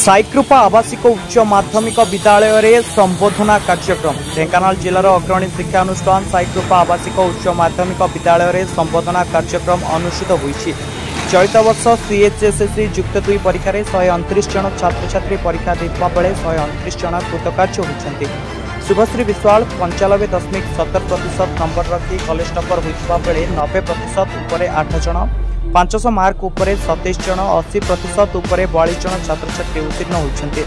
साईकृपा आवासिक उच्च माध्यमिक विद्यालय रे संबोधना कार्यक्रम ढेंकानाल जिलार अग्रणी शिक्षा अनुष्ठान साईकृपा आवासिक उच्च माध्यमिक विद्यालय रे संबोधना कार्यक्रम अनुष्ठित होईछि। चलित वर्ष सीएचएसएससी युक्त 2 परीक्षा 129 जन छात्र छात्री परीक्षा देता बेले 129 जन कृतकार्य होती। शुभश्री विश्वाल 95.70% नंबर रखी कॉलेज टॉपर होता बेले 90% उपरे 8 जन 500 मार्क उपरे 27 जन 80% उपरे 42 जन छात्र छात्री उत्तीर्ण होती।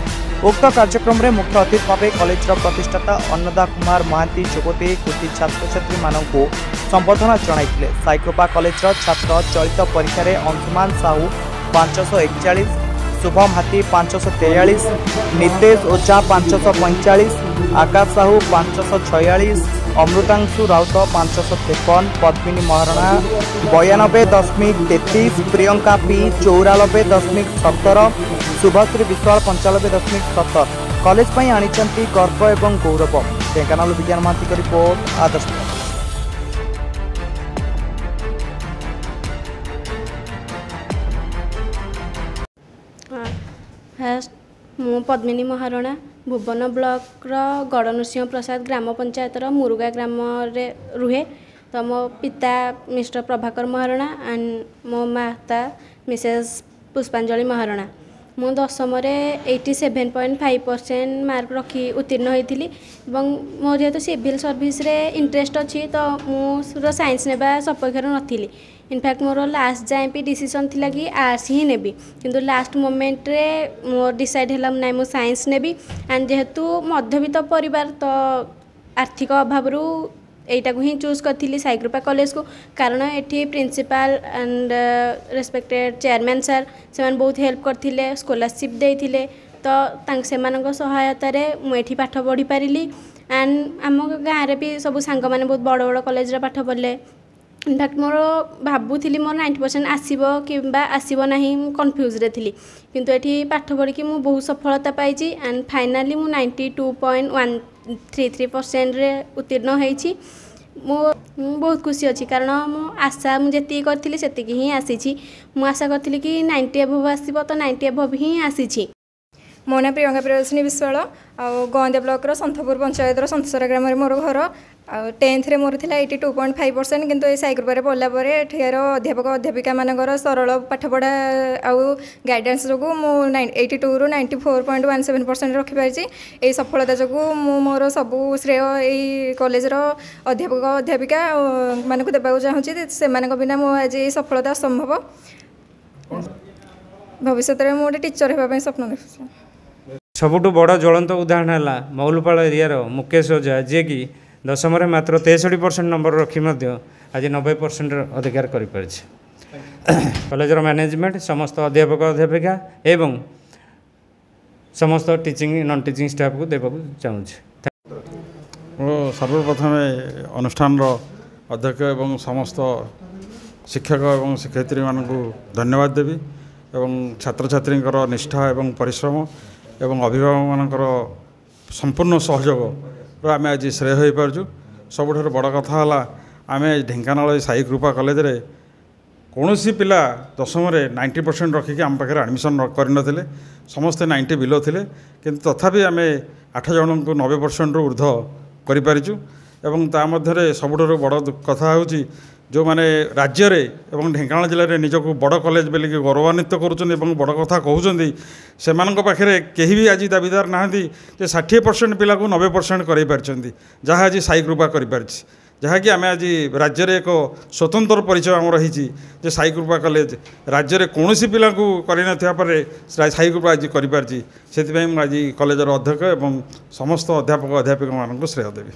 उक्त कार्यक्रम में मुख्य अतिथि भाव कॉलेज प्रतिष्ठाता अन्नदा कुमार महांती जोगदे कृति छात्र छात्री मानू संबोधना जणाइथिले। साईकृपा कॉलेज छात्र चलित परीक्षा अंशुमान साहू 541, शुभम हाथी 543, नितेश ओझा 545, आकाश साहू 546, अमृतांशु राउत 553, पद्मिनी महारणा 92.33, प्रियंका पी 94.17, शुभश्री विश्वाल 95.70 कॉलेज पर आनी गर्व एवं गौरव। ढेंकानाल विज्ञान महांती रिपोर्ट आदर्श। मु पद्मिनी महारणा भुवन ब्लॉक गड़नृसिंह प्रसाद ग्राम पंचायत मुरुगा ग्राम रे रुहे। तो मो पिता मिस्टर प्रभाकर महारणा एंड मो माता मिसेस पुष्पांजलि महारणा। मु 10वीं 87.5% मार्क रखी उत्तीर्ण होती। मोर जेहेतु सिविल सर्विस रे इंटरेस्ट अच्छी तो मुझे साइंस नेबा सपक्षर नथिली। इनफैक्ट मोर लास्ट जाए भी डिसीजन थिला कि आर्ट्स ही नेबी, किंतु लास्ट मोमेंट रे मोर डिसाइड हैला ना मु साइंस नेबी। एंड जेहेतु मध्यवित्त परिवार तो आर्थिक अभाव एटा को ही चूज करी साईकृपा कॉलेज को, कारण एठी principal and respected chairman sir से बहुत हेल्प करथिले, स्कॉलरशिप देथिले। तो सेमानक सहायतार मुझे पाठ पढ़ी पारिली। एंड आम गाँव में भी सब सांग मैंने बहुत बड़ बड़ कॉलेज रे पाठ पढ़ले। इनफैक्ट मोर भावुली मोर 90% आसब कि आसब ना कन्फ्यूज रे थी, किंतु एठी पाठ पढ़ी मु बहुत सफलता पाई। एंड फाइनाली मु 92.133% रे उत्तीर्ण होईछि। मु बहुत खुशी अच्छी, कारण मो आशा मुझे करी से ही आसी। मु आशा करी कि 90 एभव आसब, तो 90 एभव ही आसी। मो ना प्रियंका प्रियदर्शिनी विश्वाल गंदे ब्लॉक संतपुर पंचायत संतसरा ग्राम मोर घर। 10th रे मोर थिला 82.5%, किंतु ए साईकृपा पढ़ला एठार अध्यापक अध्यापिका मानकर सरल पाठपढ़ा आउ गाइडेंस जो मु 82 रु 94.17% रखिपारी। यही सफलता जो मोर सबू श्रेय यही कॉलेज अध्यापक अध्यापिका मानक देवाक चाहूँगी। से बिना मो आज ये सफलता असंभव। भविष्य में गोटे टीचर होगापी स्वप्न देखुँ। सबुठु बड़ ज्वलंत उदाहरण है मौलुपाल एरियार मुकेश ओझा, जी कि 10वीं मात्र 63% नंबर रखी आज 90% अधिकार कर कॉलेज मैनेजमेंट समस्त अध्यापक अध्यापिका एवं समस्त टीचिंग नॉन टीचिंग स्टाफ को देवा चाहूँ। सर्वप्रथम अनुष्ठान अध्यक्ष एवं समस्त शिक्षक एवं शिक्षयित्री मान धन्यवाद देवी एवं छात्र छात्री निष्ठा एवं परिश्रम एवं अभिभावक मानकर संपूर्ण सहयोग आम आज श्रेय हो पार्छु। सबुठ बड़ कथा है आम ढेंकानाल साईकृपा कॉलेज रे कौन सी पिला 10वीं 90% रखिकी आम पाखे एडमिशन करनथिले, समस्ते 90 बिलो थिले, किंतु तथापि आम 8 जन को 90% रु ऊर्ध्व करि पारिछु। एवं ता मध्यरे सबुठ बड़ कथा होची जो माने राज्य रे एवं ढेंकानाल जिले में निजक बड़ कॉलेज बोलिक गौरवान्वित करुँच बड़ कथा कहते से पाखे कहीं भी आज दाबीदार नहांती 60% पिला को 90% कर पार्टी, जहाँ आज साईकृपा कर जहाँकि आम आज राज्य रे एक स्वतंत्र परिचय आम रही साईकृपा कॉलेज राज्य रे कौन सी पिला को कर साईकृपा आज कर आज कॉलेजर अध्यक्ष एवं समस्त अध्यापक अध्यापिका मान श्रेय देवी।